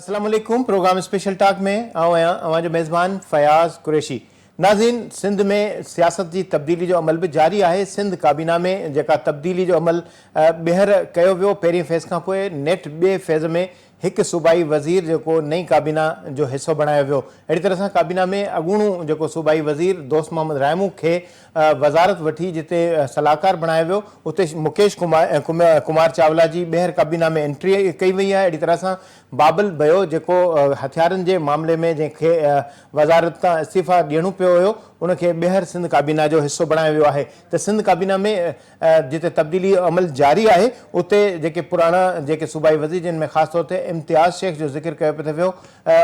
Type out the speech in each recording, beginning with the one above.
अस्सलाम वालेकुम। Programme special talk में जो मेज़बान फयाज़ कुरैशी। नाज़रीन, सिंध में सियासत की तब्दीली जो अमल भी जारी है। सिंध काबीना में जेका तब्दीली जो अमल ॿीहर कयो वियो पहिरीं फेज़ खां पोइ नेट ॿिए फेज़ में एक सूबाई वज़ीर जो नई काबीना जो हिस्सो बणायो वियो। अहिड़ी तरह सां काबीना में अॻूणो जो सूबाई वज़ीर दोस्त मोहम्मद रायमू खे वज़ारत वठी जिते सलाहकार बणायो वियो, उते मुकेश कुमार चावला जी ॿीहर काबीना में एंट्री कई वई आहे। अहिड़ी तरह सां बाबल बयो जेको हथियारनि जे मामले में जंहिंखे वज़ारत तां इस्तीफ़ा ॾियणो पियो हुयो, उनखे ॿीहर सिंध काबीना जो हिस्सो बणायो वियो आहे। त सिंध काबीना में जिते तब्दीली अमल जारी आहे, उते जेके पुराणा जेके सूबाई वज़ीर जिन में ख़ासि तौर ते इम्तियाज़ शेख जो ज़िक्र कयो पियो वियो,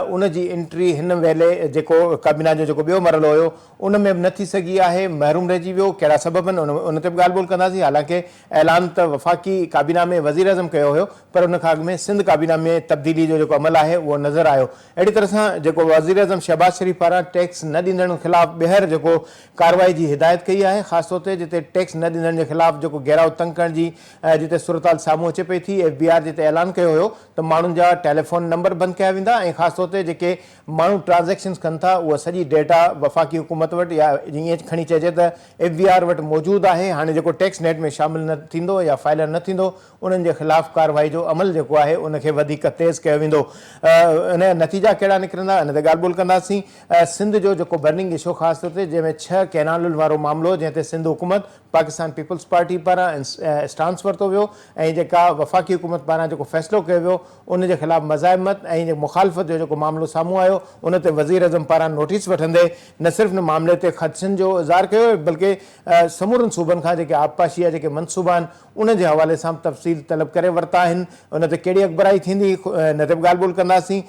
उन जी एंट्री हिन वेले जेको काबीना जो जेको ॿियो मरलो हुयो उन में बि न थी सघी आहे, महरूम रहिजी वियो। कहिड़ा सबब आहिनि उन ते बि ॻाल्हि ॿोल कंदासीं। हालांकि ऐलान त वफ़ाक़ी काबीना में वज़ीर अज़म कयो हुयो, पर उन खां अॻु में सिंध काबीना में तब्दीली जो जेको अमल आहे उहो नज़र आयो। अहिड़ी तरह सां जेको वज़ीर अज़म शहबाज शरीफ़ पारां टैक्स न ॾींदड़ ख़िलाफ़ ॿीहर जेको कार्रवाई जी हिदायत कई आहे, ख़ासि तौर ते जिते टैक्स न ॾींदड़ जे ख़िलाफ़ जेको घेराव तंग करण जी जिते सूरत साम्हूं अचे पई थी। FBI जिते ऐलान कयो हुयो त माण्हुनि जा टेलीफोन नंबर बंदि कया वेंदा ऐं ख़ासि तौर ते जेके माण्हू ट्रांज़ेक्शन्स कनि था उहा सॼी डेटा वफ़ाक़ी हुकूमत वटि या ईअं खणी चइजे त FBI वटि मौजूदु आहे। हाणे जेको टैक्स नेट में शामिलु न थींदो या फाइलर न थींदो, उन्हनि जे ख़िलाफ़ कार्रवाई जो अमल जेको आहे उनखे वधीक तेज़ कयो वेंदो। इन जा नतीजा कहिड़ा निकिरंदा इन ते ॻाल्हि ॿोल कंदासीं। सिंध जो जेको बर्निंग इशू ख़ासि तौर ते जंहिंमें 6 कैनालुनि वारो मामिलो, जंहिं ते सिंध हुकूमत पाकिस्तान पीपल्स पार्टी पारां स्टांस वरितो वियो ऐं जेका वफ़ाक़ी हुकूमत पारां जेको फ़ैसिलो कयो वियो उन जे ख़िलाफ़ मज़ाहिमत ऐं मुखालफ़त जो जेको मामिलो साम्हूं आयो, उन ते वज़ीर अज़म पारां नोटिस वठंदे न सिर्फ़ु न मामले ते ख़दशनि जो इज़हार कयो, बल्कि समूरनि सूबनि खां जेके आबपाशी जा जेके मनसूबा आहिनि उन जे हवाले सां तफ़सील तलब करे वरिता आहिनि। उन ते कहिड़ी अख़बाराई थींदी इन ते बि ॻाल्हि ॿोल कंदासीं।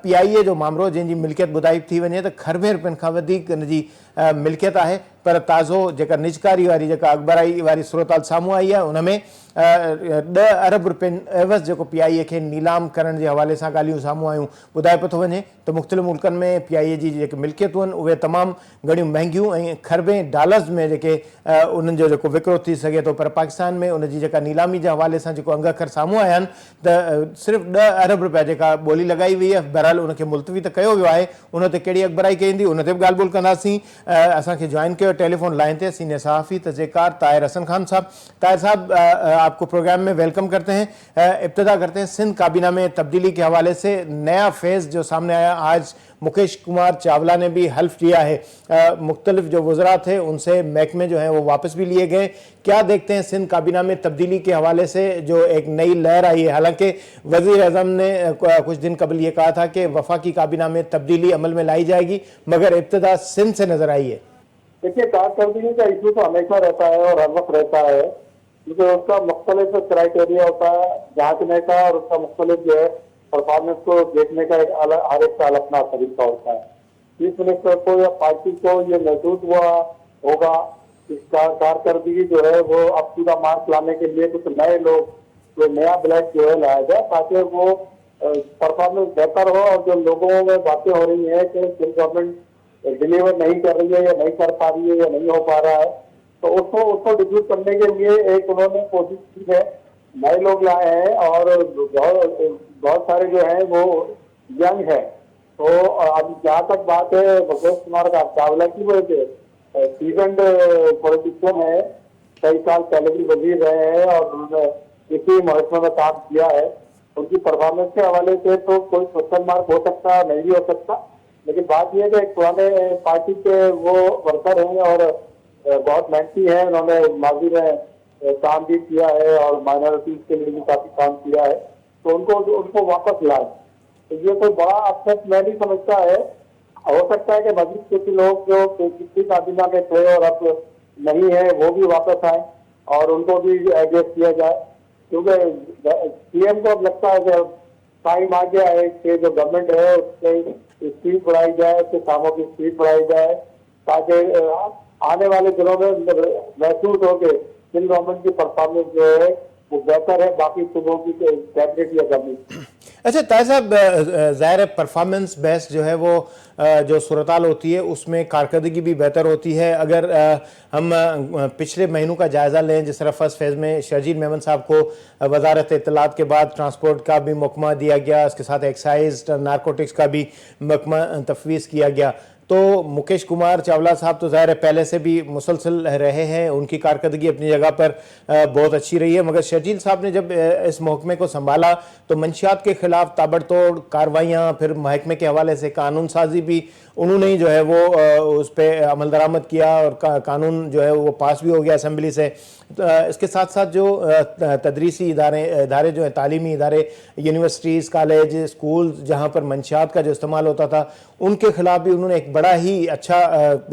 PIA जो मामिलो जंहिंजी मिल्कियत ॿुधाई थी वञे त खरबे रुपयनि खां वधीक इन जी मिल्कियत आहे, पर ताज़ो जेका निजकारी वारी जेका अख़बाराई वारी सूरत साम्हूं आई आहे उन में 10 अरब रुपयनि एवज़ जेको PIA खे नीलाम करण जे हवाले सां ॻाल्हियूं साम्हूं आयूं। ॿुधाए पियो थो वञे त मुख़्तलिफ़ मुल्कनि में PIA जी जेके मिल्कियतूं आहिनि उहे तमामु घणियूं महांगियूं ऐं खरबे डॉलर्स में जेके उन्हनि जो जेको विकिरो थी सघे थो, पर पाकिस्तान में उन जी जेका नीलामी जे हवाले सां जेको अंग अखर साम्हूं आया आहिनि त सिर्फ़ु 10 अरब रुपया जेका ॿोली लॻाई वई आहे। बहरहाल उनखे मुलतवी त कयो वियो आहे, उन ते कहिड़ी अख़बाराई कईंदी उन ते बि ॻाल्हि ॿोल कंदासीं। असांखे जॉइन कयो टेलीफोन लाइन पे सीनियर सहाफ़ी तज़ेकार ताहिर हसन खान साहब। ताहिर साहब, आपको प्रोग्राम में वेलकम करते हैं। इब्तदा करते हैं सिंध काबीना में तब्दीली के हवाले से। नया फेज़ जो सामने आया, आज मुकेश कुमार चावला ने भी हल्फ किया है। मुख्तलिफ जो वज़रा थे उनसे महकमे जो हैं वो वापस भी लिए गए। क्या देखते हैं सिंध काबीना में तब्दीली के हवाले से जो एक नई लहर आई है? हालांकि वज़ीर अज़म ने कुछ दिन कबल ये कहा था कि वफाकी काबीना में तब्दीली अमल में लाई जाएगी, मगर इब्तदा सिंध से नजर आई है। देखिए, कारकर्दगी का इशू तो हमेशा रहता है और हर वक्त रहता है, क्योंकि उसका मुख्तलिफ क्राइटेरिया होता है जांचने का और उसका मुख्तलिफ जो है परफॉर्मेंस को देखने का हर एक साल अपना तरीका होता है। चीफ मिनिस्टर को या पार्टी को ये महसूस हुआ होगा इसका कारकर्दगी जो है वो अब सीधा मार्क लाने के लिए कुछ नए लोग, कोई नया ब्लड जो है लाया जाए ताकि वो परफॉर्मेंस बेहतर हो। और जो लोगों में बातें हो रही है कि गवर्नमेंट डिलीवर नहीं कर रही है या नहीं कर पा रही है या नहीं हो पा रहा है, तो उसको डिफ्यूज करने के लिए एक उन्होंने कोशिश की है, नए लोग लाए हैं और बहुत सारे जो हैं वो यंग है। तो अब जहाँ तक बात है मुकेश कुमार चावला की, वो सीजनड पॉलिटिशियन है, कई साल पहले भी वजीर रहे हैं और उन्होंने इसी महकमे में काम किया है। उनकी परफॉर्मेंस के हवाले से तो कोई क्वेश्चन मार्क हो सकता है, नहीं भी हो सकता, लेकिन बात यह है कि पुराने पार्टी के वो वर्कर हैं और बहुत मेहनती हैं। उन्होंने माजी में काम भी किया है और माइनॉरिटीज के लिए भी काफी काम किया है, तो उनको वापस लाए। तो ये कोई बड़ा अपसेट मैं नहीं समझता है। हो सकता है कि मजीद कुछ लोग जो पिछली काबीना में थे और अब नहीं है वो भी वापस आए और उनको भी एडजस्ट किया जाए, क्योंकि CM को अब लगता है कि टाइम आ गया है कि जो गवर्नमेंट है उसके स्पीड बढ़ाई जाए, उसके कामों की स्पीड बढ़ाई जाए, ताकि आने वाले दिनों में महसूस हो कि सिंध गवर्नमेंट की परफॉर्मेंस जो है वो बेहतर है बाकी सूबों की कैबिनेट या गवर्नमेंट। अच्छा ताहिर साहब, ज़ाहिर है परफॉर्मेंस बेस्ड जो है वो जो सूरताल होती है उसमें कारकर्दगी भी बेहतर होती है। अगर हम पिछले महीनों का जायज़ा लें, जिस तरह फर्स्ट फेज़ में शर्जील मेमन साहब को वजारत इत्तलात के बाद ट्रांसपोर्ट का भी महकमा दिया गया, उसके साथ एक्साइज नारकोटिक्स का भी महकमा तफवीज़ किया गया, तो मुकेश कुमार चावला साहब तो ज़ाहिर है पहले से भी मुसलसल रहे हैं, उनकी कारकर्दगी अपनी जगह पर बहुत अच्छी रही है। मगर शर्जील साहब ने जब इस महकमे को संभाला तो मंशियात के खिलाफ ताबड़तोड़ कार्रवाइयाँ, फिर महकमे के हवाले से कानून साजी भी उन्होंने ही जो है वो उस पर अमल दरामद किया और कानून जो है वो पास भी हो गया असेंबली से। इसके साथ साथ जो तदरीसी इदारे जो हैं, तालीमी इदारे, यूनिवर्सिटीज़, कॉलेज, स्कूल, जहाँ पर मंशियात का जो इस्तेमाल होता था, उनके खिलाफ भी उन्होंने एक बड़ा ही अच्छा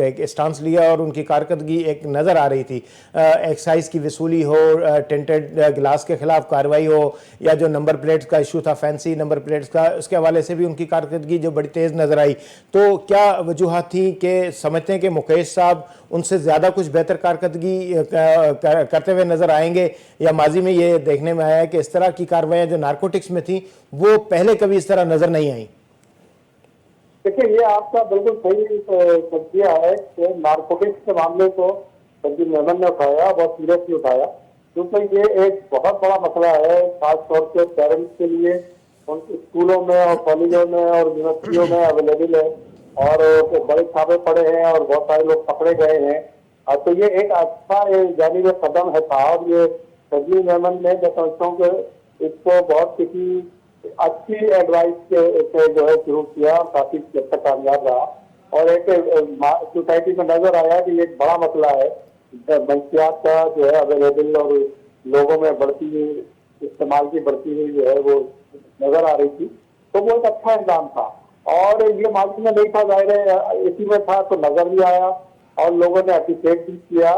एक स्टांस लिया और उनकी कारकर्दगी एक नज़र आ रही थी। एक्साइज की वसूली हो, टेंटेड गिलास के खिलाफ कार्रवाई हो, या जो नंबर प्लेट्स का इशू था, फैंसी नंबर प्लेट्स का, उसके हवाले से भी उनकी कारकर्दगी जो बड़ी तेज़ नज़र आई। तो क्या वजूहत थी कि समझते हैं कि मुकेश साहब उनसे ज़्यादा कुछ बेहतर कारकर्दगी करते हुए नज़र आएंगे, या माजी में ये देखने में आया है कि इस तरह की कार्रवाइयाँ जो नारकोटिक्स में थी वो पहले कभी इस तरह नज़र नहीं आई? देखिए, ये आपका बिल्कुल सही तज्जिया है कि नारकोटिक्स के मामले को शर्जील मेमन ने उठाया, बहुत सीरियसली उठाया, क्योंकि ये एक बहुत बड़ा मसला है, खासतौर से पेरेंट्स के लिए। उन स्कूलों में और कॉलेजों में और यूनिवर्सिटियों में अवेलेबल है, और बड़े छापे पड़े हैं और बहुत सारे लोग पकड़े गए हैं। तो ये एक अच्छा जानिब कदम है था, और ये शर्जील मेमन ने, मैं समझता हूँ कि इसको बहुत किसी अच्छी एडवाइस के जो है शुरू किया, काफी हद तक कामयाब रहा, और एक सोसाइटी में नजर आया कि ये एक बड़ा मसला है मंशियात का जो है अवेलेबल, और लोगों में बढ़ती हुई इस्तेमाल की बढ़ती हुई जो है वो नजर आ रही थी। तो वो एक अच्छा इल्जाम था, और ये माजी में नहीं था, जाहिर है इसी में था तो नजर भी आया और लोगों ने अप्रिशिएट भी किया।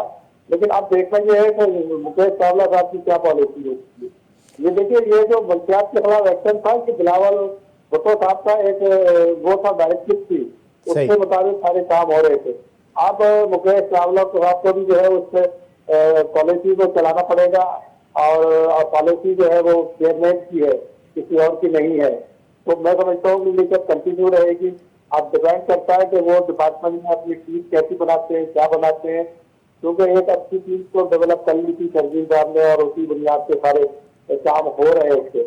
लेकिन अब देखना यह है कि मुकेश चावला साहब की क्या पॉलिसी होती है। ये देखिए, ये जो मंशियात के खिलाफ एक्शन था कि बिलावल भुट्टो साहब का एक वो था, डायरेक्टिव थी, उसके मुताबिक सारे काम हो रहे थे। अब मुकेश चावला साहब को भी जो है उससे पॉलिसी को चलाना पड़ेगा, और पॉलिसी जो है वो चेयरमैन की है, किसी और की नहीं है। तो मैं समझता हूँ कि ये जब कंटिन्यू रहेगी, अब डिपेंड करता है कि वो डिपार्टमेंट में अपनी टीम कैसी बनाते हैं, क्या बनाते हैं, क्योंकि एक अच्छी टीम को डेवलप कर ली थी शर्जील साहब ने, और उसी बुनियाद पे सारे काम हो रहे उसके।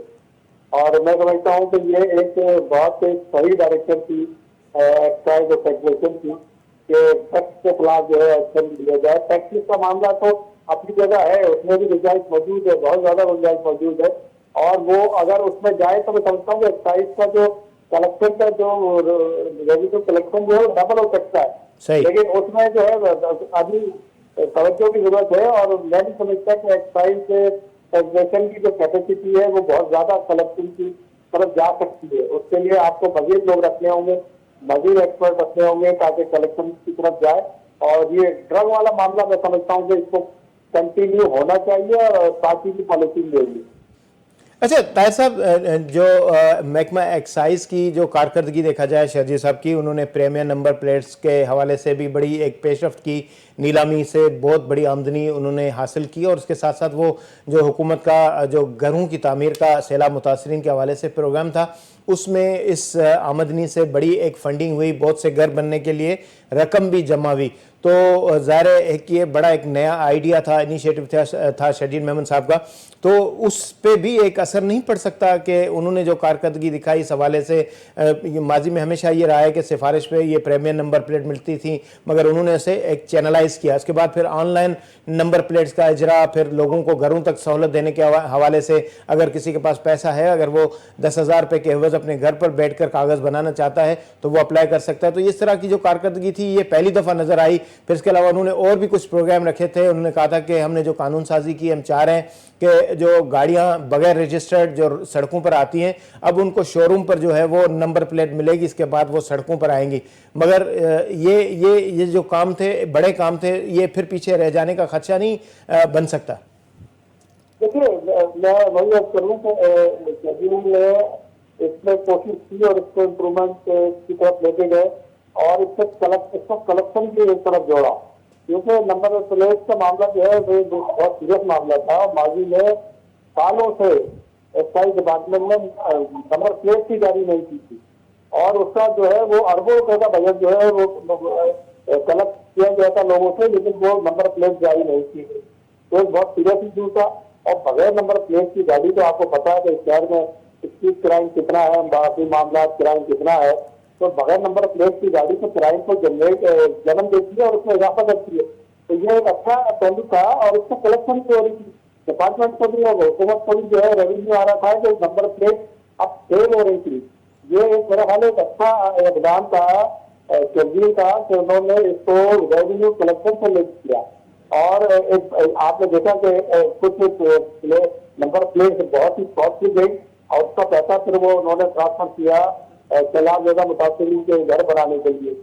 और मैं समझता हूँ कि ये एक बहुत सही डायरेक्शन थी एक्साइज और टैक्सेशन की, कि टैक्स के खिलाफ जो है एक्शन लिया जाए। टैक्स का मामला तो अपनी जगह है, उसमें भी गुंजाइश मौजूद है, बहुत ज्यादा गुंजाइश मौजूद है, और वो अगर उसमें जाए तो मैं समझता हूँ कि एक्साइज का जो कलेक्शन का जो रेवेन्यू कलेक्शन जो है डबल हो सकता है। लेकिन उसमें जो है अभी तवज्जो की जरूरत है, और मैं भी समझता कि एक्साइज टैक्सेशन की जो कैपेसिटी है वो बहुत ज्यादा कलेक्शन की तरफ जा सकती है। उसके लिए आपको मजीद लोग रखने होंगे, मजीद एक्सपर्ट रखने होंगे, ताकि कलेक्शन की तरफ जाए। और ये ड्रग वाला मामला मैं समझता हूँ कि इसको कंटिन्यू होना चाहिए, और पार्टी की पॉलिसी लेगी। अच्छा ताहिर साहब, जो महकमा एक्साइज की जो कारकर्दगी देखा जाए शर्जील साहब की, उन्होंने प्रीमियम नंबर प्लेट्स के हवाले से भी बड़ी एक पेशरफ्त की, नीलामी से बहुत बड़ी आमदनी उन्होंने हासिल की, और उसके साथ साथ वो जो हुकूमत का जो घरों की तामीर का सैलाब मुतासरीन के हवाले से प्रोग्राम था, उसमें इस आमदनी से बड़ी एक फंडिंग हुई, बहुत से घर बनने के लिए रकम भी जमा हुई। तो ज़ाहिर है कि ये बड़ा एक नया आइडिया था, इनिशिएटिव था शर्जील मेमन साहब का, तो उस पे भी एक असर नहीं पड़ सकता कि उन्होंने जो कारकर्दगी दिखाई इस हवाले से। माजी में हमेशा ये रहा है कि सिफारिश पे ये प्रीमियम नंबर प्लेट मिलती थी, मगर उन्होंने इसे एक चैनलाइज किया। उसके बाद फिर ऑनलाइन नंबर प्लेट्स का इजरा, फिर लोगों को घरों तक सहूलत देने के हवाले से, अगर किसी के पास पैसा है, अगर वो 10,000 रुपये के एवज अपने घर पर बैठ कर कागज़ बनाना चाहता है तो वो अप्लाई कर सकता है। तो इस तरह की जो कारकर्दगी थी ये पहली दफ़ा नज़र आई। फिर इसके अलावा उन्होंने और भी कुछ प्रोग्राम रखे थे। उन्होंने कहा था कि हमने जो कानून साजी की, हम चाह रहे हैं कि जो गाड़ियां बगैर रजिस्टर्ड जो सड़कों पर आती हैं, अब उनको शोरूम पर जो है वो नंबर प्लेट मिलेगी, इसके बाद वो सड़कों पर आएंगी। मगर ये जो काम थे, बड़े काम थे, ये फिर पीछे रह जाने का खदशा नहीं बन सकता? देखिए, मैं वही अर्ज करूँ कि इसमें कोशिश की और इसको इम्प्रूवमेंट की तरफ लेके गए, और इसको कलेक्शन की तरफ जोड़ा, क्योंकि नंबर प्लेट का मामला जो है वो बहुत सीरियस मामला था। माजी में सालों से एक्साइज डिपार्टमेंट ने नंबर प्लेट की जारी नहीं की थी, और उसका जो है वो अरबों रुपए का बजट जो है वो कलेक्ट किया गया था लोगों से, लेकिन वो नंबर प्लेट जारी नहीं की गई। तो एक बहुत सीरियस इशू था। और बगैर नंबर प्लेट की गाड़ी, तो आपको पता है कि शहर में स्ट्रीट क्राइम कितना है, बाकी मामला क्राइम कितना है। तो बगैर नंबर प्लेट की गाड़ी तो क्राइम को जन्म देती है और उसमें इजाफा करती है। तो ये एक अच्छा पहलू था, और इससे कलेक्शन की हो रही थी डिपार्टमेंट को भी और हुकूमत को भी जो है रेवेन्यू आ रहा था कि नंबर प्लेट अब फेल हो रही थी। ये एक मेरा ख्याल एक अच्छा योगदान था केजरीवाल का कि उन्होंने इसको रेवेन्यू कलेक्शन से लिंक किया। और एक आपने देखा कि कुछ नंबर प्लेट बहुत ही कॉस्टली गई, और उसका पैसा फिर वो उन्होंने ट्रांसफर किया सैलाब ज्यादा मुतासरीन के घर बनाने के लिए।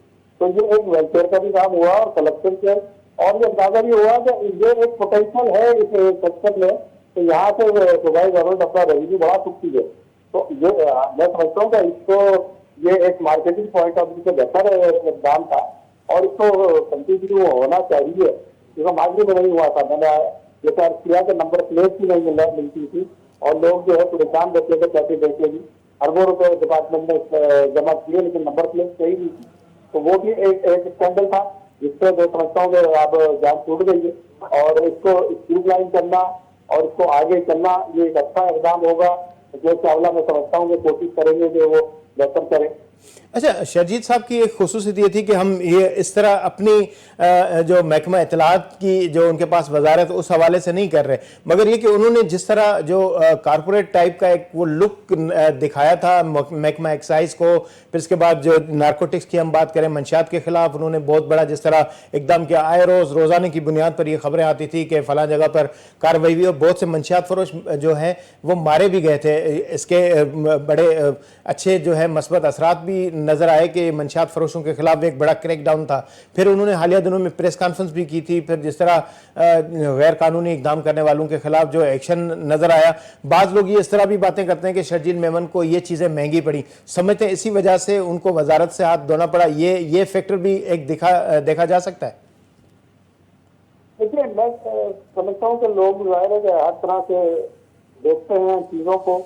तो ये एक वेलफेयर का भी काम हुआ और कलेक्शन के, और ये अंदाजा भी हुआ कि ये एक पोटेंशियल है इस सेक्टर में, तो यहाँ से सूबाई गवर्नमेंट अपना रेवेन्यू बढ़ा सकती है। तो ये मैं समझता हूँ कि इसको ये एक मार्केटिंग पॉइंट ऑफ व्यू से बेहतर योगदान था, और इसको कंटिन्यू होना चाहिए, क्योंकि मार्केट में नहीं हुआ था। मैंने विचार किया कि नंबर प्लेट ही नहीं मिलती थी, और लोग जो है परेशान रहते थे कैसे देखेगी। अरबों रुपए डिपार्टमेंट ने जमा किए, लेकिन नंबर प्लेट सही नहीं थी। तो वो भी एक स्कैंडल था, जिससे मैं समझता हूँ कि अब जान छूट गई है, और इसको स्ट्रीमलाइन करना और इसको आगे चलना, ये एक अच्छा इकदाम होगा। जो चावला मैं समझता हूँ कि कोशिश करेंगे कि वो बेहतर करें। अच्छा, शरजीत साहब की एक खुसूसियत ये थी कि हम ये इस तरह अपनी जो महकमा इत्तलात की जो उनके पास वजारत उस हवाले से नहीं कर रहे, मगर ये कि उन्होंने जिस तरह जो कारपोरेट टाइप का एक वो लुक दिखाया था महकमा एक्साइज को, फिर इसके बाद जो नारकोटिक्स की हम बात करें, मंशियात के खिलाफ उन्होंने बहुत बड़ा जिस तरह एकदम किया। आए रोज़ रोज़ाने की बुनियाद पर ये खबरें आती थी कि फलां जगह पर कार्रवाई हुई और बहुत से मंशियात फरोश जो हैं वो मारे भी गए थे। इसके बड़े अच्छे जो है मस्बत असरात भी नजर आए कि मंशियात फरोशों के खिलाफ एक बड़ा क्रैकडाउन था। फिर उन्होंने हालिया दिनों में प्रेस कॉन्फ्रेंस भी की थी, फिर जिस तरह गैर कानूनी इकदाम करने वालों के खिलाफ जो एक्शन नजर आया। बाज़ लोग ये इस तरह भी बातें करते हैं कि शर्जील मेमन को ये चीज़ें महंगी पड़ी, समझते हैं इसी वजह से उनको वजारत से हाथ धोना पड़ा। ये फैक्टर भी एक देखा जा सकता है। देखिए, मैं समझता हूँ कि लोग जाहिर है कि हर तरह से देखते हैं चीज़ों को,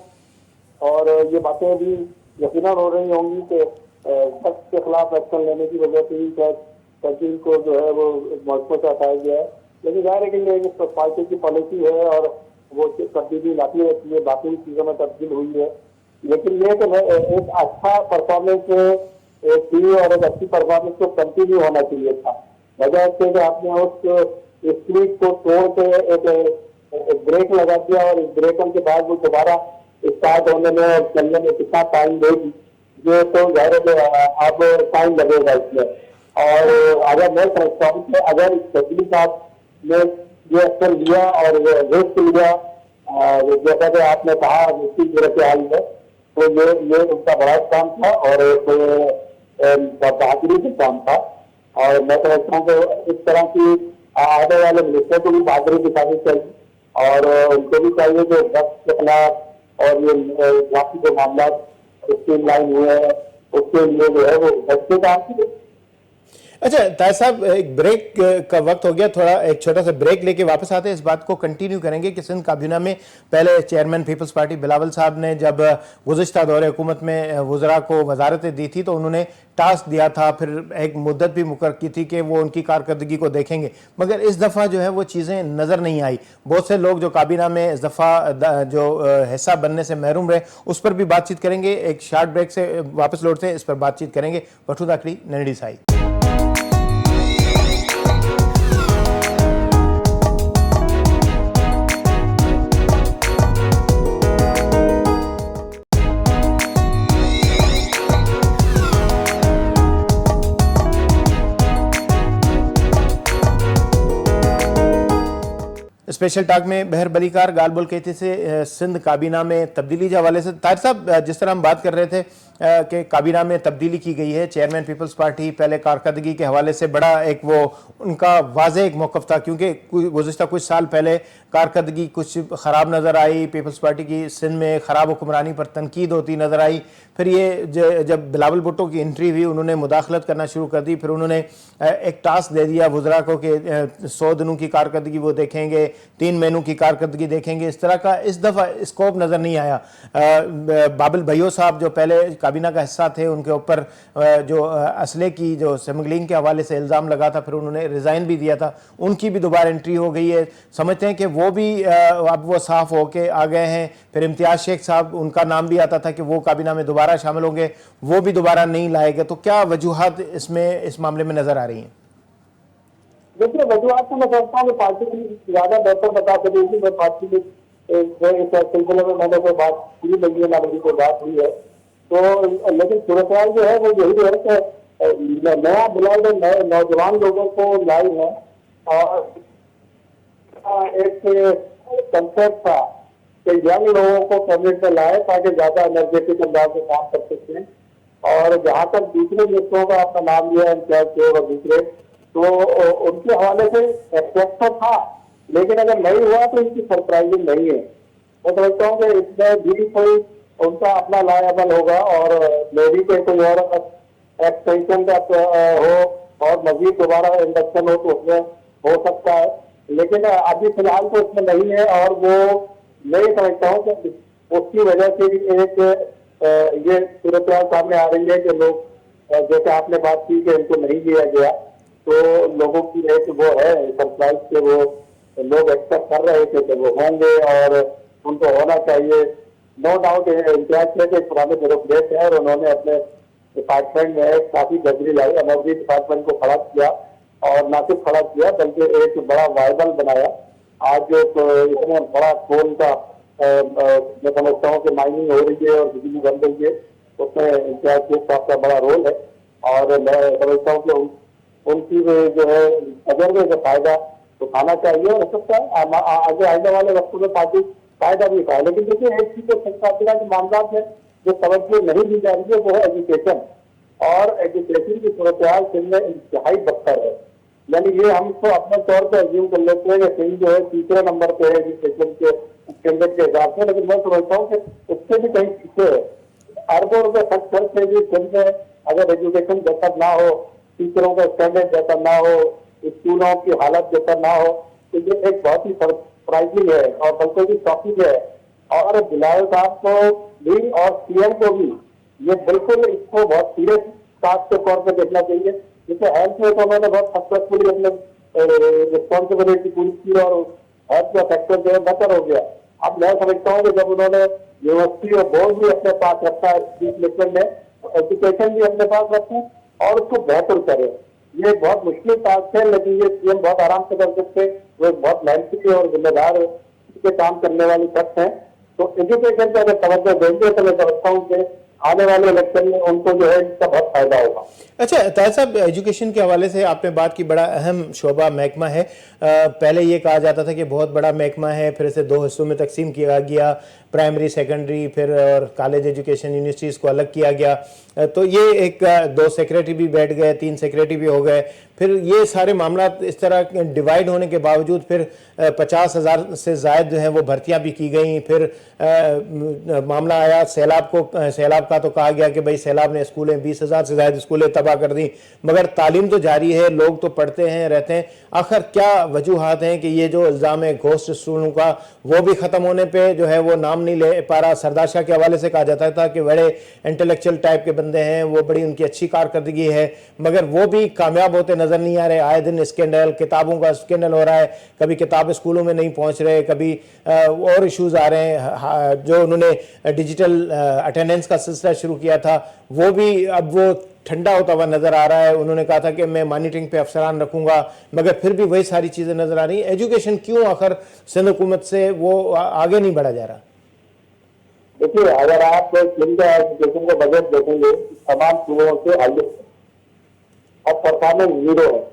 और ये बातें भी यकीनन हो रही होंगी कि शख्स के खिलाफ एक्शन लेने की वजह से ही शायद सचिन को जो है वो महत्व से हटाया गया है। लेकिन जाहिर है कि ये पार्टी की पॉलिसी है और वो तब्दीली लाती रहती है, बाकी चीज़ों में तब्दील हुई है। लेकिन ये कि एक अच्छा परफॉर्मेंस थी और एक अच्छी परफॉर्मेंस को कंटिन्यू होना चाहिए था, वजह से कि आपने उस स्प्रिट को तोड़ के एक ब्रेक लगा दिया, और इस ब्रेक के बाद वो दोबारा स्टार्ट होने में और चलने में कितना टाइम देगी, ये तो जाहिर है अब टाइम लगेगा इसमें। और अगर मैं समझता हूँ कि अगर सचिन साहब ने ये एक्शन लिया और रिस्क लिया, जैसा कि आपने कहा मुश्किल सूरत हाल में, तो ये उनका बड़ा काम था और बहादुरी का काम था। और मैं समझता हूँ कि इस तरह की आने वाले मिनिस्टर को भी बहादुरी दिखानी चाहिए, और उनको भी चाहिए कि ड्रग्स के खिलाफ और ये बाकी जो मामला स्ट्रीम लाइन हुए हैं उसके लिए जो है वो अच्छे काम किए। अच्छा ताहिर साहब, एक ब्रेक का वक्त हो गया, थोड़ा एक छोटा सा ब्रेक लेके वापस आते हैं। इस बात को कंटिन्यू करेंगे कि सिंध काबीना में पहले चेयरमैन पीपल्स पार्टी बिलावल साहब ने जब गुज़िश्ता दौरे हुकूमत में वज़रा को वजारतें दी थी तो उन्होंने टास्क दिया था, फिर एक मुद्दत भी मुकर्रर की थी कि वो उनकी कारकर्दगी को देखेंगे, मगर इस दफ़ा जो है वो चीज़ें नज़र नहीं आई। बहुत से लोग जो काबीना में इस दफ़ा जो हिस्सा बनने से महरूम रहे, उस पर भी बातचीत करेंगे। एक शार्ट ब्रेक से वापस लौटते हैं, इस पर बातचीत करेंगे। वठू दाखड़ी नंडी साई। स्पेशल टॉक में बहर बलीकार गालबुल कहते से सिंध काबीना में तब्दीली के हवाले से ताहिर साहब, जिस तरह हम बात कर रहे थे के काबीना में तब्दीली की गई है। चेयरमैन पीपल्स पार्टी पहले कारकर्दगी के हवाले से बड़ा एक वो उनका वाज़ेह एक मौक़िफ़ था, क्योंकि गुज़िश्ता कुछ साल पहले कारकर्दगी कुछ ख़राब नज़र आई, पीपल्स पार्टी की सिंध में ख़राब हुक्मरानी पर तनकीद होती नज़र आई। फिर ये जब बिलावल भुट्टो की एंट्री हुई, उन्होंने मुदाखलत करना शुरू कर दी। फिर उन्होंने एक टास्क दे दिया वज़रा को कि 100 दिनों की कारकर्दगी वो देखेंगे, 3 महीनों की कारकर्दगी देखेंगे। इस तरह का इस दफ़ा स्कोप नज़र नहीं आया। बाबिल भैयो साहब जो पहले काबीना का हिस्सा थे, उनके ऊपर जो असले की जो स्मगलिंग के हवाले से इल्ज़ाम लगा था, फिर उन्होंने रिज़ाइन भी दिया था, उनकी भी दोबारा एंट्री हो गई है। समझते हैं कि वो भी अब वो साफ़ होके आ गए हैं। फिर इम्तियाज़ शेख साहब, उनका नाम भी आता था कि वो काबीना में दोबारा शामिल होंगे, वो भी दोबारा नहीं लाए गए। तो क्या वजूहात इसमें इस मामले में नज़र आ रही हैं? देखिए, वजूहात तो मैं समझता हूँ कि पार्टी ज्यादा बेहतर बता सकेगी। मैं पार्टी में इस सिलसिले में मैंने कोई बात पूरी नहीं है, ना मेरी कोई बात हुई है। तो लेकिन सूरत जो है वो यही है कि नया बुलाए गए नए नौजवान लोगों को लाई है, और एक कंसेप्ट था कि यंग लोगों को कैबिनेट में लाए ताकि ज्यादा एनर्जेटिक अंदाज में काम कर सकते हैं। और जहां तक दूसरे मित्रों का आपका नाम लिया, इम्तियाज और दूसरे, तो उनके हवाले से एक्सेप्ट तो था, लेकिन अगर नहीं हुआ तो इनकी सरप्राइजिंग नहीं है। मैं समझता हूँ कि इसमें भी कोई उनका अपना लायबल होगा, और मेरी के कोई और एक्सटेंशन का हो और मजीद दोबारा इंडक्शन हो तो उसमें हो सकता है, लेकिन अभी फिलहाल तो उसमें नहीं है। और वो मैं समझता हूँ कि उसकी वजह से भी एक ये सूरत सामने आ रही है कि लोग, जैसे आपने बात की कि इनको नहीं लिया गया, तो लोगों की एक वो है सरप्राइज के, वो लोग एक्सपेक्ट कर रहे थे कि वो होंगे और उनको होना चाहिए। नो डाउट इम्तियाज के पुराने ब्यूरोक्रेट है, और उन्होंने अपने डिपार्टमेंट में काफी गजरी लाई, एनर्जी डिपार्टमेंट को खड़ा किया, और न सिर्फ खड़ा किया बल्कि एक बड़ा वायबल बनाया। आज जो इतना बड़ा कोल का मैं समझता हूँ कि माइनिंग हो रही है और बिजली बन रही है, उसमें इम्तियाज का बड़ा रोल है। और मैं समझता हूँ कि उनकी जो है तजर्बे का फायदा उठाना चाहिए, और हो सकता है आगे आने वाले वक्तों में पार्टी फायदा भी उठाए। लेकिन देखिए, एक चीज तो सरकार के मामला में जो तवज्जो नहीं दी जा रही है वो है एजुकेशन, और एजुकेशन की सूरत सिंध में इंतहाई बदतर है। यानी ये हम तो अपने तौर पर एज्यूम कर लेते हैं कि सिंध जो है तीसरे नंबर पे है एजुकेशन के स्टैंडर्ड के हिसाब से, लेकिन मैं समझता हूँ कि उससे भी कहीं पीछे है। अरबों रुपए खर्च करके भी सिंध में अगर एजुकेशन बेहतर ना हो, टीचरों का स्टैंडर्ड बेहतर ना हो, स्कूलों की हालत बेहतर ना हो, तो ये एक बहुत ही सरप्राइजिंग है और बल्कि भी शॉकिंग है। और बिलावल साहब को भी और सीएम को भी ये बिल्कुल इसको बहुत सीरियस टास्क के तौर पर देखना चाहिए। जैसे हेल्थ में तो उन्होंने बहुत सक्सेसफुली अपने रिस्पॉन्सिबिलिटी पूरी की, और हेल्थ का सेक्टर जो है बेहतर हो गया। अब मैं समझता हूँ कि जब उन्होंने यूनिवर्सिटी और बोर्ड भी अपने पास रखा है प्लेसमेंट में, तो एजुकेशन भी अपने पास रखें और उसको बेहतर करें। ये बहुत मुश्किल टास्क है, लेकिन ये सीएम बहुत आराम से कर सकते हैं। वो बहुत मेहनती और जिम्मेदार के काम करने वाली शख्स है। तो एजुकेशन पर अगर तवज्जो देंगे तो मैं समझता हूँ कि आने वाले इलेक्शन में उनको जो है इसका बहुत फायदा होगा। अच्छा ताहिर साहब, एजुकेशन के हवाले से आपने बात की, बड़ा अहम शोबा महकमा है। पहले ये कहा जाता था कि बहुत बड़ा महकमा है, फिर इसे 2 हिस्सों में तकसीम किया गया, प्राइमरी सेकेंडरी फिर और कॉलेज एजुकेशन यूनिवर्सिटीज़ को अलग किया गया। तो ये एक 2 सेक्रेटरी भी बैठ गए, 3 सेक्रेटरी भी हो गए। फिर ये सारे मामला इस तरह डिवाइड होने के बावजूद फिर 50,000 से ज़ायद जो है वो भर्तियां भी की गई। फिर मामला आया सैलाब का, तो कहा गया कि भाई सैलाब ने स्कूलें 20,000 से ज़ायद स्कूलें तबाह कर दी, मगर तालीम तो जारी है, लोग तो पढ़ते हैं रहते हैं। आखिर क्या वजूहात हैं कि ये जो इल्ज़ाम है घोस्ट स्कूलों का, वो भी ख़त्म होने पे जो है वो नाम नहीं ले पा रहा। सरदार शाह के हवाले से कहा जाता था कि बड़े इंटेलेक्चुअल टाइप के बंदे हैं, वो बड़ी उनकी अच्छी कारकर्दगी है, मगर वो भी कामयाब होते नज़र नहीं आ रहे। आए दिन स्कैंडल, किताबों का स्कैंडल हो रहा है, कभी किताब स्कूलों में नहीं पहुँच रहे, कभी और इशूज़ आ रहे हैं। जो उन्होंने डिजिटल अटेंडेंस का सिलसिला शुरू किया था, वो भी अब वो ठंडा होता हुआ नजर आ रहा है। उन्होंने कहा था कि मैं मॉनिटरिंग पे अफसरान रखूंगा, मगर फिर भी वही सारी चीजें नजर आ रही हैं। एजुकेशन क्यों आखिर सिंध हुकूमत से वो आगे नहीं बढ़ा जा रहा? देखिए, अगर आप सिंध एजुकेशन का बजट देखेंगे तमाम सूबों से हाईएस्ट और परफॉर्मेंस 0 है।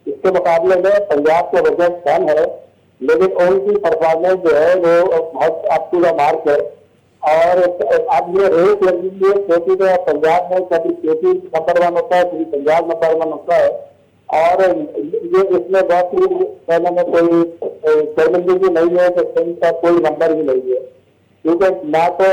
इसके मुकाबले में पंजाब का बजट 10 है, लेकिन उनकी परफॉर्मेंस जो है वो बहुत अप टू द मार्क है। और अब ये रेस लगी हुई है खेती में। पंजाब में कभी खेती नंबर 1 होता है, कभी पंजाब नंबर 1 होता है। और ये इसमें बहुत ही पहले में कोई शर्मिंदगी नहीं है तो सिंध का कोई नंबर ही नहीं है, क्योंकि ना तो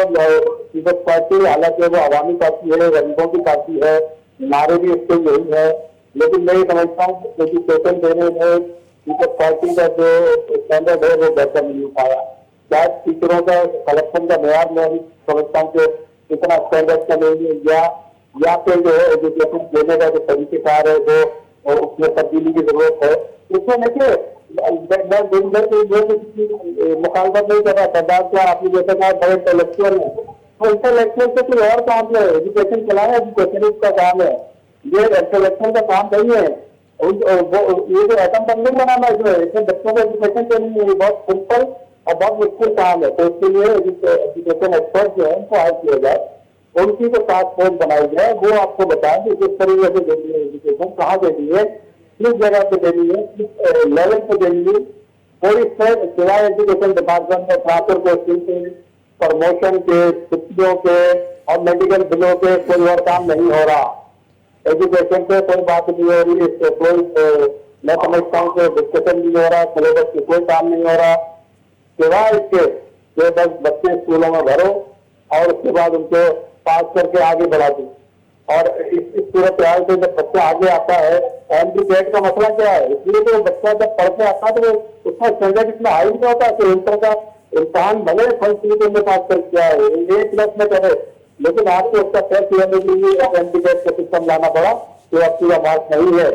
पीपल्स पार्टी, हालांकि वो अवामी पार्टी है, गरीबों की पार्टी है, नारे भी इसके यही है, लेकिन मैं ये समझता हूँ एजुकेशन देने में पीपल्स पार्टी का जो स्टैंडर्ड है वो बेहतर नहीं हो पाया। शायद टीचरों का कलेक्शन का मेयार में भी समझता हूँ कि इतना स्टैंडर्ड का नहीं है, या फिर जो है एजुकेशन देने का जो तरीकेकार है वो उसमें तब्दीली की जरूरत है। इसमें देखिए मैं दिन भर मुखालफत नहीं कर रहा। सरदार क्या आपने जैसे कहा बड़े इंटेलेक्चुअल है, तो इंटेलेक्चुअल से कोई और काम है, एजुकेशन चलाना एजुकेशन का काम है, ये इंटेलेक्चुअल का काम नहीं है। ये जो एटम बम नहीं बनाना जो है, इसमें बच्चों को एजुकेशन देनी है, बहुत सिंपल और बहुत मुश्किल काम है। तो इसके लिए एजुकेशन एक्सपर्ट जो है उनको हायर किया जाए, उनकी जो टास्क फोर्स बनाई जाए, वो आपको बताएं कि किस तरीके से देनी है एजुकेशन, कहाँ देनी है, किस जगह पे देनी है, किस लेवल पे देनी है। कोई सिवाय एजुकेशन डिपार्टमेंट में ट्रांसफर पोस्टिंग के, प्रमोशन के, छुट्टियों के और मेडिकल बिलों के कोई और काम नहीं हो रहा। एजुकेशन पे कोई बात नहीं हो रही, इससे कोई मैं समझता हूँ कि डिस्कशन नहीं हो रहा, सिलेबस पे कोई काम नहीं हो रहा, सिवाय इसके कि बस बच्चे स्कूलों में भरो और उसके बाद उनको पास करके आगे बढ़ा दो। और इस सूरत हाल से जब बच्चा आगे आता है, एमपीटेट का मसला क्या है, इसलिए तो बच्चा जब पढ़ के आता है तो उसका स्टैंडर्ड इतना हाई नहीं होता कि इंटर का इम्तहान भले फर्स्ट डिवीजन में पास कर किया है, A+ में करे, लेकिन आपको उसका टेस्ट लेने के लिए एमपीटेट का सिस्टम लाना पड़ा तो आपकी मार्क्स नहीं है।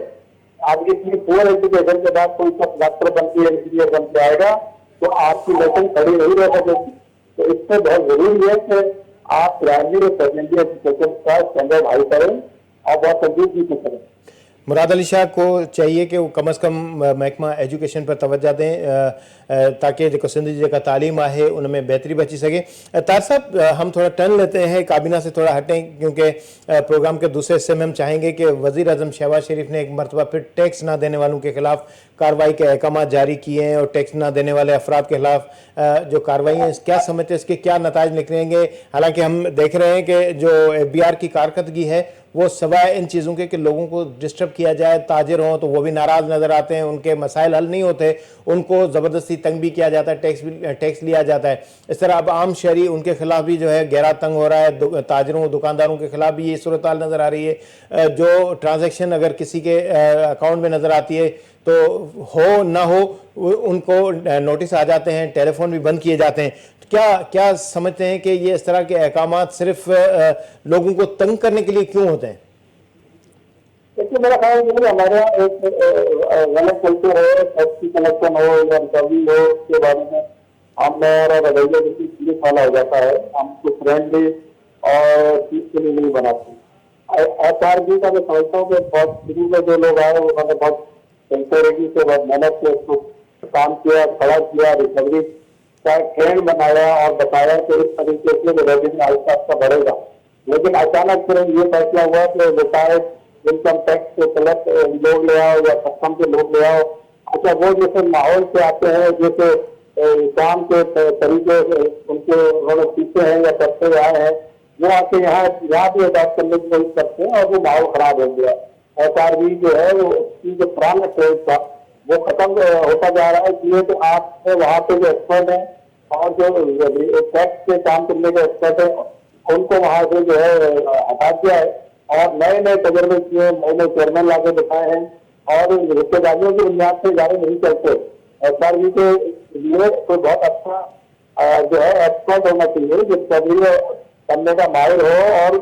आप इतनी पुअर एजुकेशन के बाद कोई सब डॉक्टर बन के इंजीनियर बन के आएगा तो आपकी लेसन खड़ी नहीं रह सकेगी। तो इससे बहुत जरूरी है कि आप प्राइमरी और सेकेंडरी एजुकेशन का स्टैंडर्ड हाई करें और बहुत संजीदगी से करें। मुराद अली शाह को चाहिए कि वो कम अज़ कम महकमा एजुकेशन पर तवज्जो दें ताकि जो सिंध जी का तालीम है उनमें बेहतरी बची सके। तार साहब हम थोड़ा टर्न लेते हैं, काबीना से थोड़ा हटें, क्योंकि प्रोग्राम के दूसरे हिस्से में हम चाहेंगे कि वज़ीर आज़म शहबाज शरीफ ने एक मरतबा फिर टैक्स ना देने वालों के खिलाफ कार्रवाई के अहकाम जारी किए हैं और टैक्स ना देने वाले अफराद के खिलाफ जो कार्रवाई है क्या समझते हैं, इसके क्या नताइज निकलेंगे। हालांकि हम देख रहे हैं कि जो FBI की कारकर्दगी है वो सवाए इन चीज़ों के कि लोगों को डिस्टर्ब किया जाए, ताजिर हों तो वो भी नाराज़ नज़र आते हैं, उनके मसाइल हल नहीं होते, उनको ज़बरदस्ती तंग भी किया जाता है, टैक्स लिया जाता है। इस तरह अब आम शहरी उनके खिलाफ भी जो है गहरा तंग हो रहा है, ताजिरों दुकानदारों के खिलाफ भी ये सूरत हाल नज़र आ रही है। जो ट्रांजैक्शन अगर किसी के अकाउंट में नज़र आती है तो हो ना हो उनको नोटिस आ जाते हैं, टेलीफोन भी बंद किए जाते हैं। तो क्या समझते हैं कि ये इस तरह के अहकामात सिर्फ लोगों को तंग करने के लिए क्यों होते हैं? देखिए मेरा ख्याल है हमारे यहाँ एक गलत कल्चर है, टैक्स की कलेक्शन हो या रिकवरी हो, उसके बारे में हम मेरा रवैया बिल्कुल सीरियस वाला हो जाता है। हम कुछ फ्रेंडली और चीज के लिए नहीं बनाते। HRD का मैं समझता हूँ कि बहुत शुरू में जो लोग आए उन्होंने बहुत सिंसियरिटी से, बहुत मेहनत से उसको काम किया, खड़ा किया, रिकवरी का ट्रेंड बनाया और बताया कि इस तरीके से रेवेन्यू आहिस्ता आहिस्ता बढ़ेगा। लेकिन अचानक फिर ये फैसला हुआ कि रिटायर्ड इनकम टैक्स के कलेक्ट लोग ले आओ या कस्टम के लोग ले आओ। अच्छा, वो जैसे माहौल से आते हैं, जैसे काम के तरीके उनके उन्होंने सीखे हैं या करते आए हैं, वो आके यहाँ भी अडॉप्ट करने की कोशिश करते हैं और वो माहौल खराब हो गया। HRD जो है वो उसकी जो पुराना ट्रेंड था वो खत्म होता जा रहा है। इसलिए तो आप वहाँ पे जो एक्सपर्ट हैं और जो टैक्स के काम करने के एक्सपर्ट है उनको वहाँ से जो है हटा दिया है और नए नए तजर्बे किए, नए नए चेयरमैन लाके बिठाए हैं और रिश्तेदारियों की बुनियाद से इदारे नहीं चलते। HRD के लिए कोई बहुत अच्छा जो है एक्सपर्ट होना चाहिए जो तजर्बे करने का माहिर हो और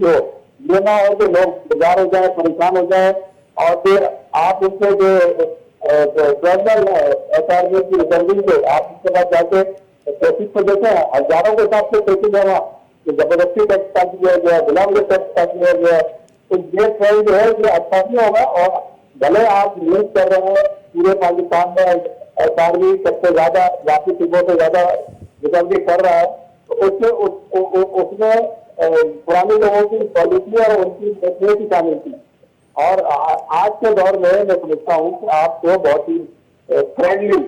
हो। ये ना हो कि लोग बेजार हो जाए, परेशान हो जाए और फिर आप उनसे जो ट्रेवलर HRD की रिकवरी से आप उसके बाद जाके ट्रैफिक को देखें, हजारों के हिसाब से ट्रैफिक है वहाँ, जबरदस्ती टैक्स काट दिया गया, बिना मुझे टैक्स काट दिया गया। तो ये ट्रेंड जो है ये अच्छा नहीं होगा। और भले आप न्यूज कर रहे हैं पूरे पाकिस्तान में HRD सबसे ज्यादा बाकी सूबों से ज्यादा रिकवरी कर रहा है, तो उसमें पुराने लोगों की पॉलिसी और उनकी देखने की शामिल थी। और आज के दौर में मैं समझता हूँ कि आपको बहुत ही फ्रेंडली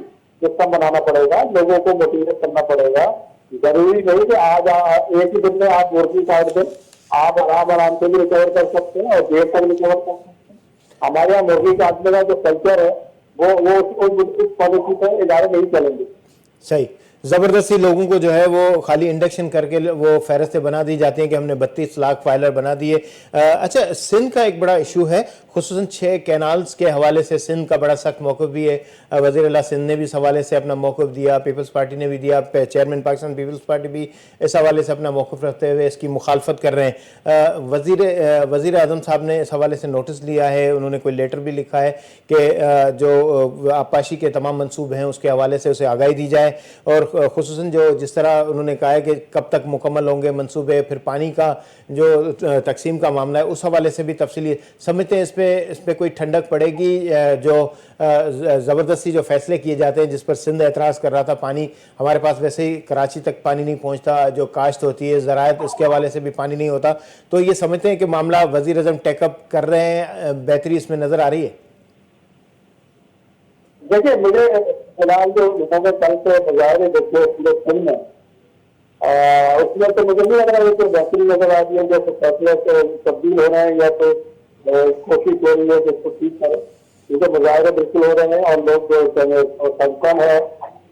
सिस्टम बनाना पड़ेगा, लोगों को मोटिवेट करना पड़ेगा जरूरी नहीं कि आज एक ही दिन में आप मुर्गी काट दें, आप आराम आराम से भी रिकवर कर सकते हैं और देर तक रिकवर कर सकते हैं। हमारे यहाँ मुर्गी काटने का जो कल्चर है वो उस पॉलिसी पर इदारे नहीं चलेंगे। सही, ज़बरदस्ती लोगों को जो है वो खाली इंडक्शन करके वो फहरिस्तें बना दी जाती हैं कि हमने 32 लाख फाइलर बना दिए। अच्छा, सिंध का एक बड़ा इशू है, खुसूसन 6 कैनाल्स के हवाले से सिंध का बड़ा सख्त मौक़िफ़ भी है। वज़ीर आला सिंध ने भी इस हवाले से अपना मौक़िफ़ दिया, पीपल्स पार्टी ने भी दिया, चेयरमैन पाकिस्तान पीपल्स पार्टी भी इस हवाले से अपना मौक़िफ़ रखते हुए इसकी मुखालफत कर रहे हैं। वज़ीर आज़म साहब ने इस हवाले से नोटिस लिया है, उन्होंने कोई लेटर भी लिखा है कि जो आबपाशी के तमाम मंसूब हैं उसके हवाले से उसे आगाही दी जाए, और खुसूसन जो जिस तरह उन्होंने कहा है कि कब तक मुकम्मल होंगे मंसूबे, फिर पानी का जो तकसीम का मामला है उस हवाले से भी तफसीली समझते हैं। इस पे कोई ठंडक पड़ेगी? जो ज़बरदस्ती जो फैसले किए जाते हैं, जिस पर सिंध एतराज़ कर रहा था, पानी हमारे पास वैसे ही कराची तक पानी नहीं पहुंचता, जो काश्त होती है ज़राअत इसके हवाले से भी पानी नहीं होता, तो ये समझते हैं कि मामला वज़ीर आज़म टेकअप कर रहे हैं, बेहतरी इसमें नज़र आ रही है? देखिए, मुझे फिलहाल जो उन्होंने कल से बजाय देखिए पूरे फिल्म में उसमें तो मुझे नहीं लग रहा है कि बेहतरी नजर आ रही है, जैसे फैसले तो तब्दील हो रहे हैं या तो कोशिश हो रही है कि इसको ठीक करें। ये तो मुजाहरे बिल्कुल हो रहे हैं और लोग जो कंसर्न है।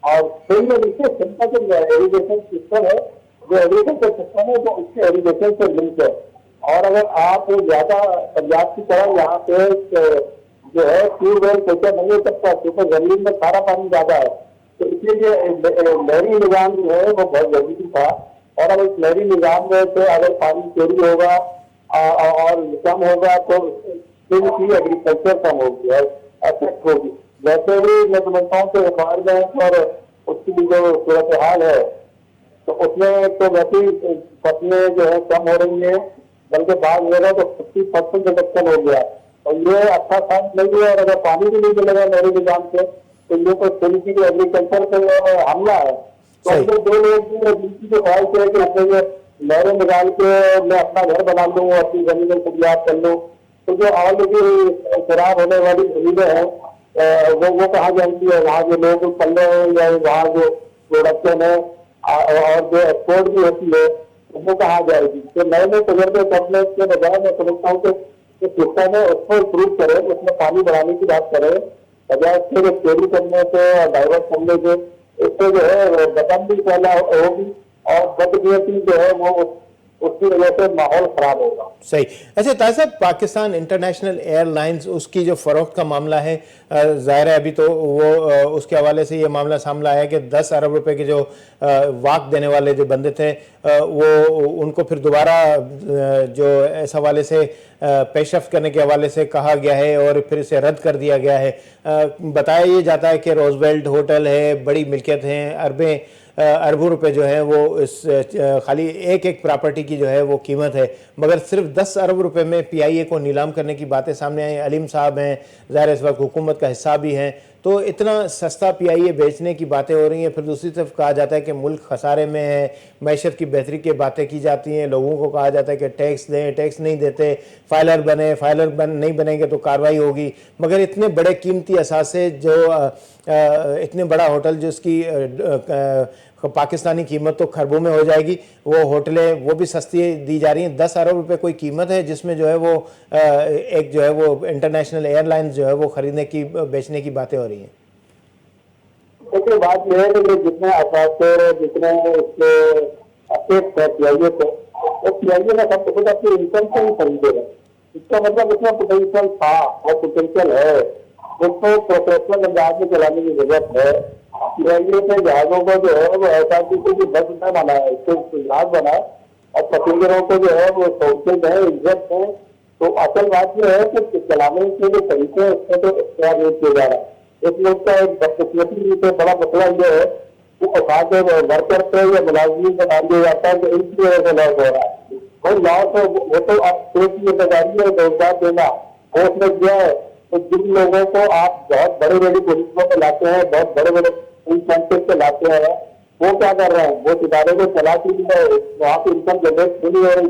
और फिल्म में देखिए फिल्म का जो एरीगेशन सिस्टम है, जो एग्रीकल्चर सिस्टम है, वो उसके एरीगेशन से लिंक है। और अगर आप ज्यादा पंजाब की तरह यहाँ पे जो है ट्यूबवेल कैसे नहीं हो सकता, क्योंकि जमीन में सारा पानी ज्यादा है, तो इसलिए लहरी निजाम जो है वो बहुत जरूरी था। और अब इस लहरी निजाम में से अगर पानी चोरी होगा और कम होगा तो फिर की एग्रीकल्चर कम होगी और अफेक्ट होगी। वैसे ही मैं समझता हूँ कि एनवायरमेंट और उसकी जो सूरत हाल है तो उसमें तो वैसे ही फसलें जो है कम हो रही है, बल्कि बाद जगह तो 50% रिडक्शन हो गया और ये अच्छा साइन नहीं है। और अगर पानी भी नहीं मिलेगा लहरी निजाम से तो ये तो सिंध की एग्रीकल्चर पे हमला है। तो हम लोग दो लोग जिनकी जो ख्वाहिश है कि अपने लहरें निकाल के मैं अपना घर बना लूँ, अपनी जमीन को तैयार कर लूँ, तो जो ऑलरेडी खराब होने वाली जमीनें हैं वो कहाँ जाएंगी? है वहाँ जो लोग पल रहे हैं या वहाँ जो प्रोडक्शन है और जो एक्सपोर्ट भी होती है वो कहाँ जाएगी? तो नए नए तजर्बे करने के बजाय मैं समझता हूँ कि सिस्टम है उसको इम्प्रूव करें, उसमें पानी बढ़ाने की बात करें, बजाय फिर चोरी करने से और डाइवर्ट करने से। इससे जो है बदन भी पहला होगी और बदनीयती जो है वो उसकी वजह से माहौल खराब होगा। सही। अच्छा ताहिर साहब, पाकिस्तान इंटरनेशनल एयरलाइंस उसकी जो फ़रोख्त का मामला है, ज़ाहिर है अभी तो वो उसके हवाले से ये मामला सामने आया कि 10 अरब रुपए के जो वाक देने वाले जो बंदे थे वो उनको फिर दोबारा जो इस हवाले से पेशरफ्त करने के हवाले से कहा गया है और फिर इसे रद्द कर दिया गया है। बताया ये जाता है कि रोजवेल्ट होटल है, बड़ी मिल्कियत हैं, अरबों रुपए जो है वो इस खाली एक एक प्रॉपर्टी की जो है वो कीमत है, मगर सिर्फ 10 अरब रुपए में PIA को नीलाम करने की बातें सामने आई। अलीम साहब हैं, ज़ाहिर इस वक्त हुकूमत का हिस्सा भी हैं, तो इतना सस्ता PIA बेचने की बातें हो रही हैं। फिर दूसरी तरफ कहा जाता है कि मुल्क खसारे में है, मैशत की बेहतरी की बातें की जाती हैं, लोगों को कहा जाता है कि टैक्स दें, टैक्स नहीं देते, फाइलर नहीं बनेंगे तो कार्रवाई होगी। मगर इतने बड़े कीमती असासे जो इतने बड़ा होटल जिसकी पाकिस्तानी कीमत तो खरबों में हो जाएगी, वो होटलें वो भी सस्ती दी जा रही हैं। 10 अरब रुपए कोई कीमत है जिसमें जो है वो एक जो है वो इंटरनेशनल एयरलाइंस जो है वो खरीदने की बेचने की बातें हो रही हैं। देखिए बात यह है कि जितने असासे जितने उसके अफेक्ट है PIA को, वो PIA में सब कुछ अपनी इनकम से ही खरीदे हैं। इसका मतलब इसमें पोटेंशियल था और पोटेंशियल है, उसको प्रोफेशनल अंदाज में चलाने की जरूरत है। PIA के जहाजों को जो है वो ऐसा की बस न बनाए, इसको जहाज बनाए और पैसेंजरों को जो है वो सहूलियत है, इज्जत है। तो असल बात यह है कि चलाने के जो तरीके हैं उसमें तो इख्तियार नहीं किया जा रहा है। इसलिए उसका एक बदकिस्मती से बड़ा मसला यह है कि औकात वर्कर पे या मुलाजमीन को डाल दिया जाता है कि इनकी वजह से लॉस हो रहा है। कोई लॉस है वो तो आप स्टेट की जिम्मेदारी है रोजगार देना, वो उसमें दिया है। तो जिन लोगों को आप बहुत बड़े बड़ी पोजिशनों पर लाते हैं, बहुत बड़े बड़े इंसेंटिव पे लाते हैं, वो क्या कर रहे हैं? वो सितारे को चला के वहाँ पे इनकम जनरेट नहीं हो रही।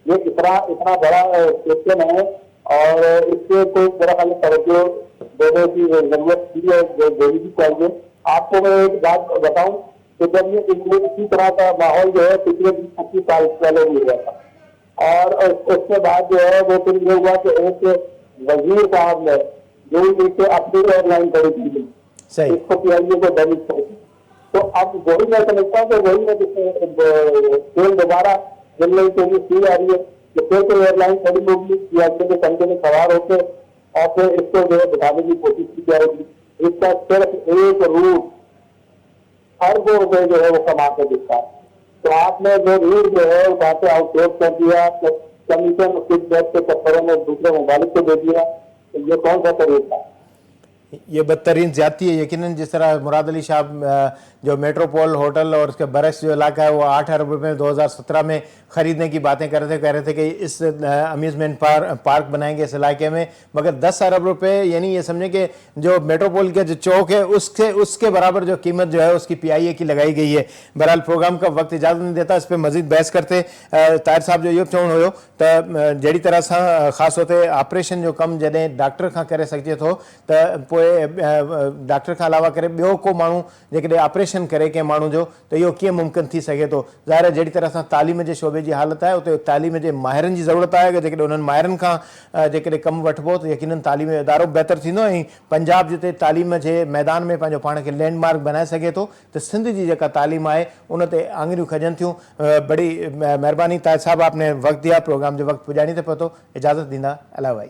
ये इतना बड़ा क्वेश्चन है और इससे कोई मेरा खाली तवज्जो देने की जरूरत थी, देनी भी चाहिए। आपको मैं एक बात बताऊं तो जब ये इसी तरह का माहौल जो है पिछले 25 साल पहले भी हुआ था। और उसके बाद जो है वो फिर ये हुआ कि एक वजीर साहब ने जो नीचे अपनी एयरलाइन खड़ी की, सही। इसको पीआईए को डैमेज कर। तो अब वही मैं समझता हूँ कि वही में ट्रेन दोबारा चलने के लिए सी आ रही है कि फिर तो एयरलाइन खड़ी होगी, पीआईए के कंधे में सवार होकर और फिर इसको जो है बिठाने की कोशिश की जाएगी। इसका सिर्फ एक रूट अरबों रुपए जो है वो कमा के दिखता है। तो आपने जो रीढ़ जो है वहां से आउटसोर्स कर दिया, कमीशन फिक्स रेट के चक्करों में दूसरे ममालिक को दे दिया, तो ये कौन सा तरीका है? ये बदतरीन ज्यादती है यकीनन। जिस तरह मुराद अली शाह जो मेट्रोपोल होटल और उसके बरस जो इलाका है वो 8 अरब रुपये में 2017 में खरीदने की बातें कर रहे थे, कह रहे थे कि इस अम्यूजमेंट पार्क बनाएंगे इस इलाके में, मगर 10 अरब रुपये यानी ये समझे कि जो मेट्रोपोल के जो चौक है उसके बराबर जो कीमत जो है उसकी पीआईए की लगाई गई है। बहरहाल प्रोग्राम का वक्त इजाजत नहीं देता, इस पर मजीद बहस करते। ताहिर साहब जो इहो चवणो हुयो त जहिड़ी तरह सां ख़ासि तौर ते ऑपरेशन जो कमु जॾहिं डॉक्टर खां करे सघिजे थो त पोइ डॉक्टर खां अलावा करे ॿियो को माण्हू जेकॾहिं ऑपरेशन करे कंहिं माण्हू जो त इहो कीअं मुमकिन थी सघे थो। ज़ाहिर आहे जहिड़ी तरह सां तालीम जे शोबे जी हालत आहे उते तालीम जे माहिरनि जी ज़रूरत आहे कि जेकॾहिं उन्हनि माहिरनि खां जेकॾहिं कमु वठिबो त यकीनन तालीम जो इदारो बहितर थींदो। ऐं पंजाब जिते तालीम जे मैदान में पंहिंजो पाण खे लैंडमार्क बनाए सघे थो त सिंध जी जेका तालीम आहे उन ते आङिरियूं खजनि थियूं। बड़ी महिरबानी ताहिर साहब, आपने वक्त दिया, प्रोग्राम जो वक्त पुॼाणी ते पहुतो। इजाज़त ॾींदा, अला भाई।